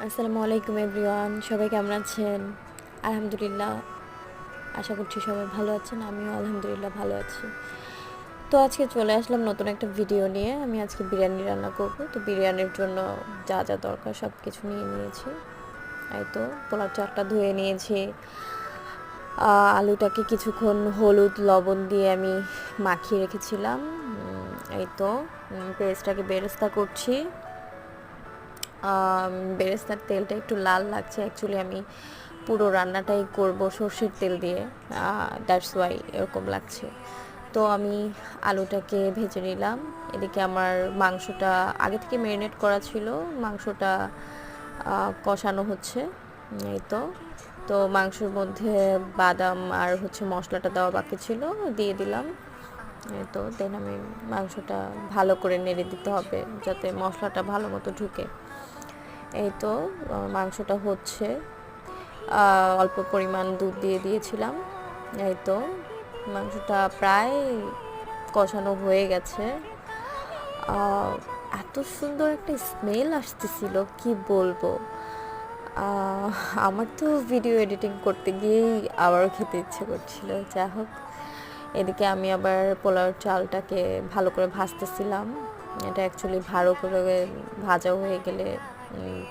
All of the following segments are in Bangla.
আসসালামু আলাইকুম এভরিওয়ান, সবাই কেমন আছেন? আলহামদুলিল্লাহ, আশা করছি সবাই ভালো আছেন। আমিও আলহামদুলিল্লাহ ভালো আছি। তো আজকে চলে আসলাম নতুন একটা ভিডিও নিয়ে। আমি আজকে বিরিয়ানি রান্না করব। তো বিরিয়ানির জন্য যা যা দরকার সব কিছু নিয়ে নিয়েছি। এই তো পোলাও চালটা ধুয়ে নিয়েছি। আলুটাকে কিছুক্ষণ হলুদ লবণ দিয়ে আমি মাখিয়ে রেখেছিলাম। এই তো পেঁয়াজটাকে বেরেস্তা করছি। বেরেস্তার তেলটা একটু লাল লাগছে। অ্যাকচুয়ালি আমি পুরো রান্নাটাই করব সর্ষের তেল দিয়ে, দ্যাটস ওয়াই এরকম লাগছে। তো আমি আলুটাকে ভেজে নিলাম। এদিকে আমার মাংসটা আগে থেকে ম্যারিনেট করা ছিল, মাংসটা কষানো হচ্ছে। এই তো তো মাংসের মধ্যে বাদাম আর মশলাটা দেওয়া বাকি ছিল, দিয়ে দিলাম। এই তো দেন আমি মাংসটা ভালো করে নেড়ে দিতে হবে যাতে মশলাটা ভালো মতো ঢুকে। এই তো মাংসটা হচ্ছে, অল্প পরিমাণ দুধ দিয়ে দিয়েছিলাম। এই তো মাংসটা প্রায় কষানো হয়ে গেছে। এত সুন্দর একটা স্মেল আসতেছিল, কি বলবো। আমার তো ভিডিও এডিটিং করতে গিয়েই আবারও খেতে ইচ্ছে করছিল। যাই হোক, এদিকে আমি আবার পোলাওর চালটাকে ভালো করে ভাজতেছিলাম। এটা অ্যাকচুয়ালি ভালো করে ভাজা হয়ে গেলে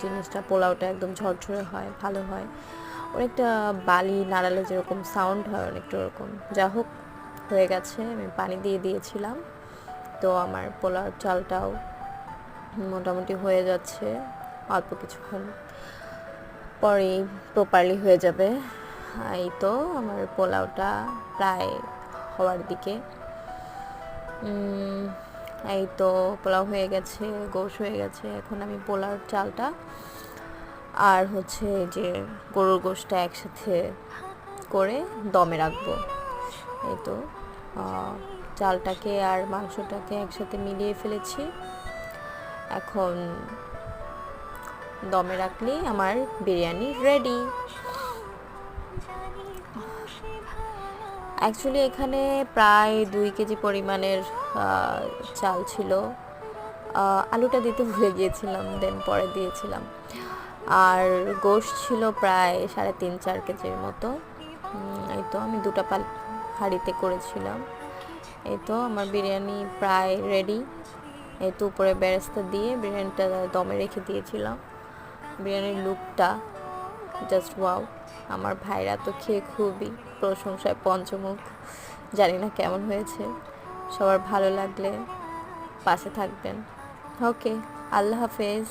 জিনিসটা পোলাওটা একদম ঝরঝরে হয়, ভালো হয়। অনেকটা বালি নাড়ালে যেরকম সাউন্ড হয় অনেকটা ওরকম। যা হোক, হয়ে গেছে। আমি পানি দিয়ে দিয়েছিলাম। তো আমার পোলাওর চালটাও মোটামুটি হয়ে যাচ্ছে। অল্প কিছুক্ষণ পরেই প্রপারলি হয়ে যাবে। এই তো আমার পোলাওটা প্রায় হওয়ার দিকে। এই তো পোলাও হয়ে গেছে, গোশ হয়ে গেছে। এখন আমি পোলাওর চালটা আর যে গরুর গোশটা একসাথে করে দমে রাখবো। এই তো চালটাকে আর মাংসটাকে একসাথে মিলিয়ে ফেলেছি। এখন দমে রাখলেই আমার বিরিয়ানি রেডি। অ্যাকচুয়ালি এখানে প্রায় 2 কেজি পরিমাণের চাল ছিল। আলুটা দিতে ভুলে গিয়েছিলাম, দেন পরে দিয়েছিলাম। আর গোশত ছিল প্রায় 3.5-4 কেজির মতো। এই তো আমি 2টা হাঁড়িতে করেছিলাম। এই তো আমার বিরিয়ানি প্রায় রেডি। এই তো উপরে বেরেস্তা দিয়ে বিরিয়ানিটা দমে রেখে দিয়েছিলাম। বিরিয়ানির লুকটা জাস্ট ওয়াও। আমার ভাইরা তো খেয়ে খুবই প্রশংসায় পঞ্চমুখ। জানি না কেমন হয়েছে। সবার ভালো লাগলে পাশে থাকবেন। ওকে, আল্লাহ হাফেজ।